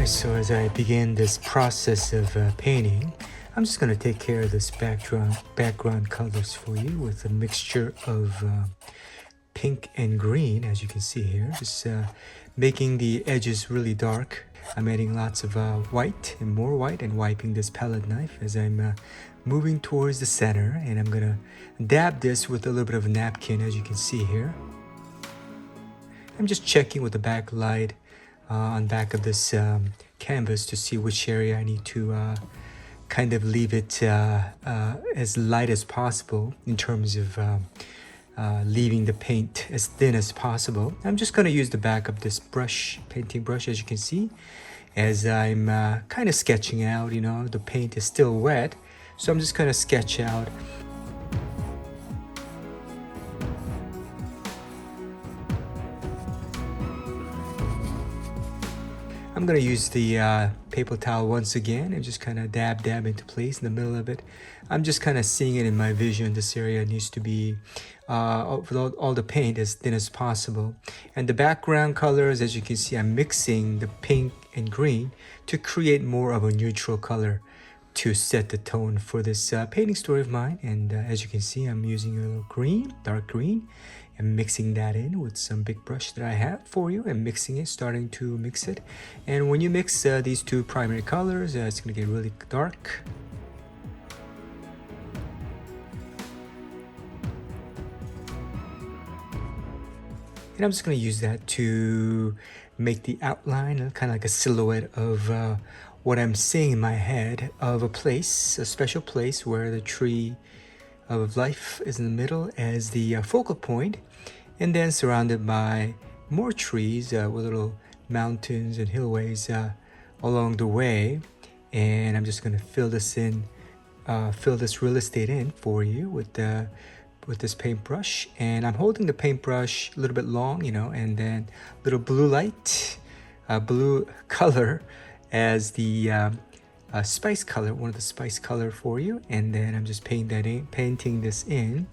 Alright, so as I begin this process of painting, I'm just going to take care of this background colors for you with a mixture of pink and green, as you can see here. Just making the edges really dark. I'm adding lots of white and more white and wiping this palette knife as I'm moving towards the center, and I'm going to dab this with a little bit of a napkin, as you can see here. I'm just checking with the backlight on back of this canvas to see which area I need to kind of leave it as light as possible in terms of leaving the paint as thin as possible. I'm just going to use the back of this brush, painting brush, as you can see, as I'm kind of sketching out. You know, the paint is still wet, so I'm just going to sketch out. I'm going to use the paper towel once again and just kind of dab into place in the middle of it. I'm just kind of seeing it in my vision. This area needs to be with all the paint as thin as possible. And the background colors, as you can see, I'm mixing the pink and green to create more of a neutral color to set the tone for this painting story of mine. And as you can see, I'm using a little green, dark green, and mixing that in with some big brush that I have for you, and mixing it, starting to mix it. And when you mix these two primary colors, it's going to get really dark. And I'm just going to use that to make the outline, kind of like a silhouette of what I'm seeing in my head of a place, a special place where the tree of life is in the middle as the focal point, and then surrounded by more trees with little mountains and hillways along the way. And I'm just going to fill this in, fill this real estate in for you with this paintbrush. And I'm holding the paintbrush a little bit long, you know, and then little blue light, blue color as the spice color, one of the spice color for you. And then I'm just painting this in,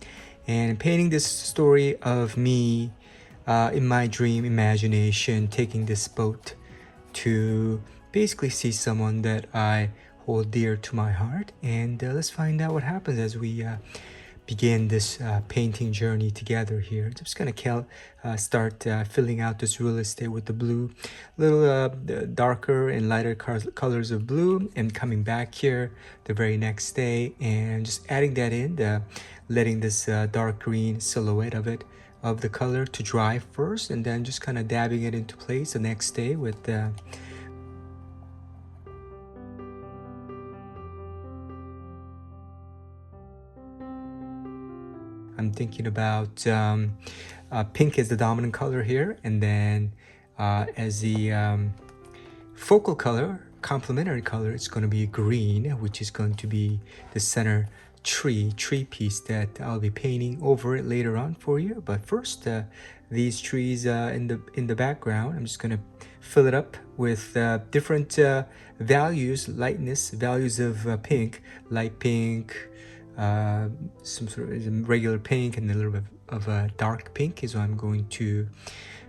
and painting this story of me in my dream imagination, taking this boat to basically see someone that I hold dear to my heart. And let's find out what happens as we begin this painting journey together here. I'm just gonna start filling out this real estate with the blue, little darker and lighter colors of blue, and coming back here the very next day and just adding that in, letting this dark green silhouette of the color to dry first, and then just kind of dabbing it into place the next day with I'm thinking about pink as the dominant color here, and then as the focal color, complementary color, it's going to be green, which is going to be the center tree piece that I'll be painting over it later on for you. But first, these trees in the background, I'm just going to fill it up with different values, values of pink, light pink, some sort of regular pink, and a little bit of a dark pink is what I'm going to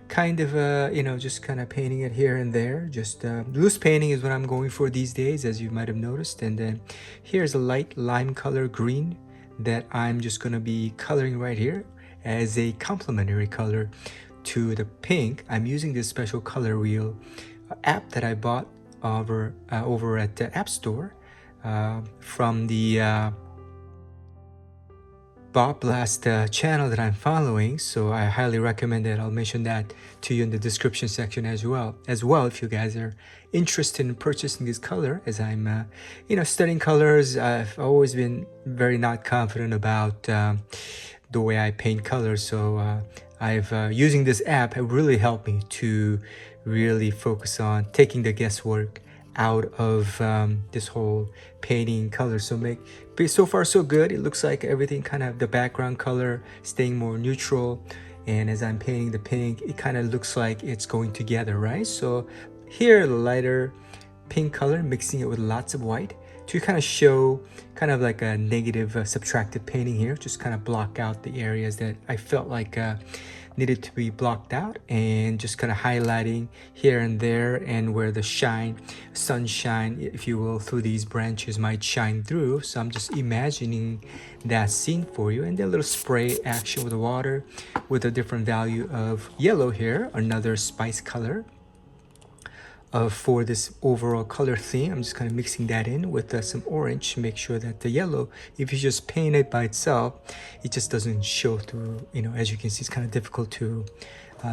kind of you know, just kind of painting it here and there. Just loose painting is what I'm going for these days, as you might have noticed. And then here's a light lime color green that I'm just going to be coloring right here as a complementary color to the pink. I'm using this special color wheel app that I bought over at the App Store from the Bob Blast channel that I'm following, so I highly recommend it. I'll mention that to you in the description section as well. If you guys are interested in purchasing this color, as I'm you know, studying colors. I've always been very not confident about the way I paint colors, so I've using this app have really helped me to really focus on taking the guesswork out of this whole painting color. So far so good. It looks like everything kind of, the background color staying more neutral, and as I'm painting the pink, it kind of looks like it's going together, right? So here, the lighter pink color, mixing it with lots of white to kind of show kind of like a negative subtractive painting here, just kind of block out the areas that I felt like needed to be blocked out, and just kind of highlighting here and there, and where the sunshine, if you will, through these branches might shine through. So I'm just imagining that scene for you, and then a little spray action with the water with a different value of yellow here, another spice color. For this overall color theme, I'm just kind of mixing that in with some orange. Make sure that the yellow, if you just paint it by itself, it just doesn't show through. As you can see, it's kind of difficult to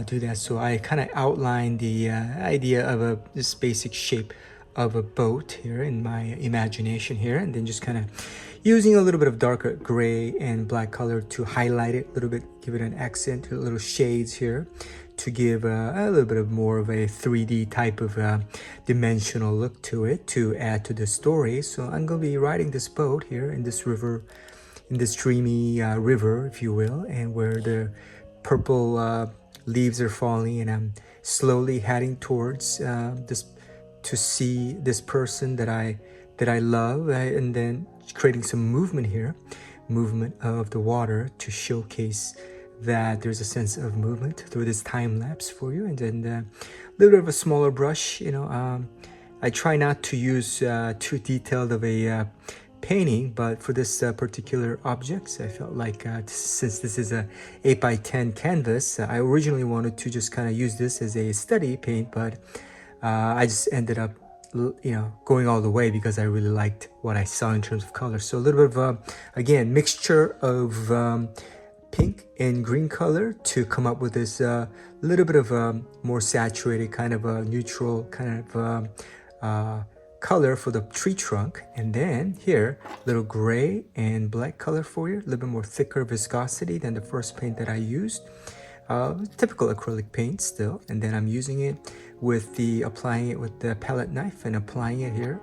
do that. So I kind of outlined the idea of this basic shape of a boat here in my imagination here, and then just kind of using a little bit of darker gray and black color to highlight it a little bit, give it an accent, a little shades here, to give a little bit of more of a 3D type of dimensional look to it, to add to the story. So I'm going to be riding this boat here in this river, in this dreamy river, if you will, and where the purple leaves are falling, and I'm slowly heading towards this, to see this person that I love, and then creating some movement here, movement of the water to showcase that there's a sense of movement through this time lapse for you. And then a little bit of a smaller brush. I try not to use too detailed of a painting, but for this particular objects, I felt like since this is a 8x10 canvas, I originally wanted to just kind of use this as a study paint, but I just ended up going all the way because I really liked what I saw in terms of color. So a little bit of again, mixture of pink and green color to come up with this little bit of a more saturated kind of a neutral kind of color for the tree trunk. And then here, little gray and black color for you, a little bit more thicker viscosity than the first paint that I used. Typical acrylic paint still, and then I'm using it with applying it with the palette knife and applying it here,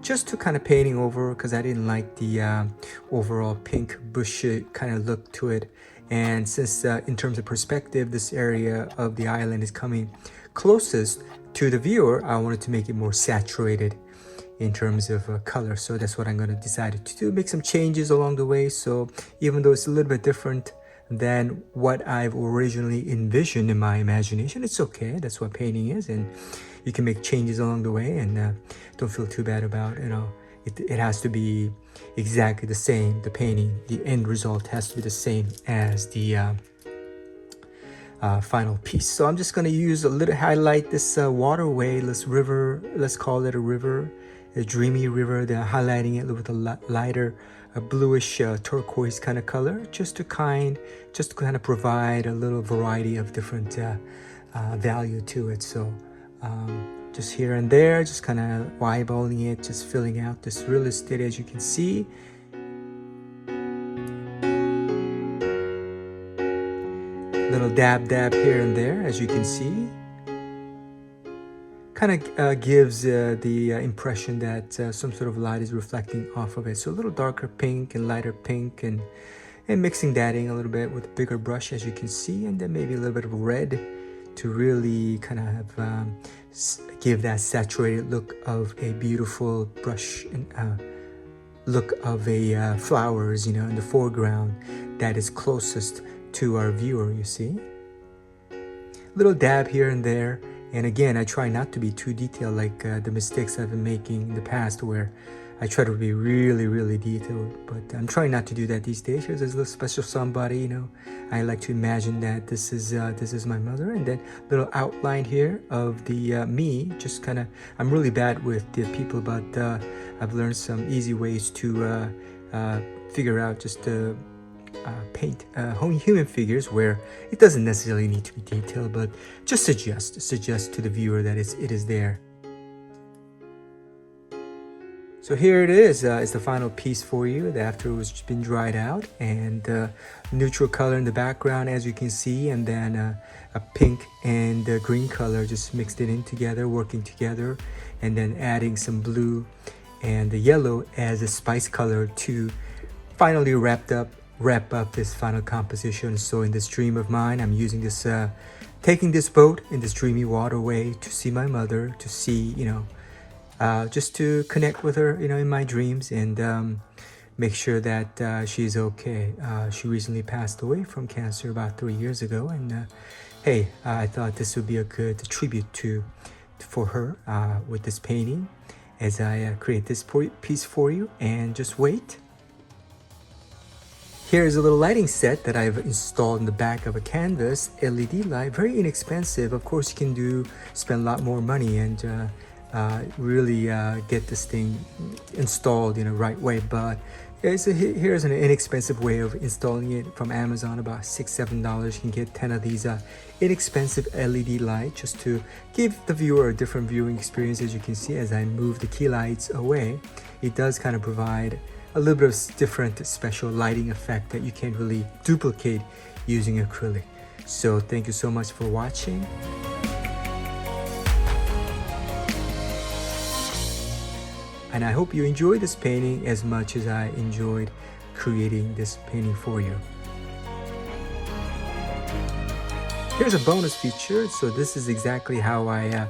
just to kind of painting over, because I didn't like the overall pink bush kind of look to it. And since in terms of perspective, this area of the island is coming closest to the viewer, I wanted to make it more saturated in terms of color. So that's what I'm going to decide to do, make some changes along the way. So even though it's a little bit different than what I've originally envisioned in my imagination, it's okay. That's what painting is, and you can make changes along the way, and don't feel too bad about it has to be exactly the same. The painting, the end result has to be the same as the final piece. So I'm just going to use a little highlight this waterway, this river, let's call it a river, a dreamy river. Then highlighting it with a lighter bluish turquoise kind of color, just to kind of provide a little variety of different value to it. So just here and there, just kind of eyeballing it, just filling out this real estate, as you can see. Little dab here and there, as you can see. Kind of gives the impression that some sort of light is reflecting off of it. So a little darker pink and lighter pink, and mixing that in a little bit with a bigger brush, as you can see, and then maybe a little bit of red to really kind of have, give that saturated look of a beautiful brush and look of a flowers, in the foreground that is closest to our viewer, you see. Little dab here and there. And again, I try not to be too detailed like the mistakes I've been making in the past, where I try to be really, really detailed. But I'm trying not to do that these days. Here's a little special somebody, I like to imagine that this is my mother. And then little outline here of the me. Just kind of, I'm really bad with the people, but I've learned some easy ways to figure out just paint human figures where it doesn't necessarily need to be detailed, but just suggest to the viewer that it is there. So here it is. It's the final piece for you after it was been dried out, and neutral color in the background, as you can see, and then a pink and green color just mixed it in together, working together, and then adding some blue and the yellow as a spice color to finally wrap up this final composition. So in this dream of mine, I'm using this, taking this boat in this dreamy waterway to see my mother, to see, just to connect with her, in my dreams, and make sure that she's okay. She recently passed away from cancer about 3 years ago, and hey, I thought this would be a good tribute for her with this painting as I create this piece for you. And just wait. Here's a little lighting set that I've installed in the back of a canvas, LED light, very inexpensive. Of course, you can spend a lot more money and really get this thing installed in the right way, but here's an inexpensive way of installing it from Amazon, about $6-7. You can get 10 of these inexpensive LED lights just to give the viewer a different viewing experience. As you can see, as I move the key lights away, it does kind of provide a little bit of different special lighting effect that you can't really duplicate using acrylic. So thank you so much for watching. And I hope you enjoyed this painting as much as I enjoyed creating this painting for you. Here's a bonus feature. So this is exactly how I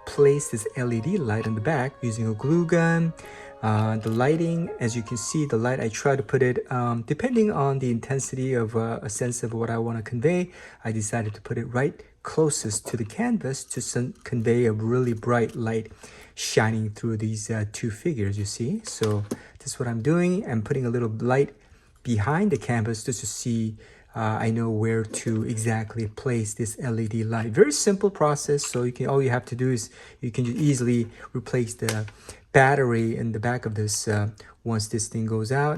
placed this LED light on the back using a glue gun. The lighting, as you can see, the light, I try to put it, depending on the intensity of a sense of what I want to convey, I decided to put it right closest to the canvas to convey a really bright light shining through these two figures, you see. So this is what I'm doing. I'm putting a little light behind the canvas just to see I know where to exactly place this LED light. Very simple process. So all you have to do is you can easily replace the battery in the back of this once this thing goes out.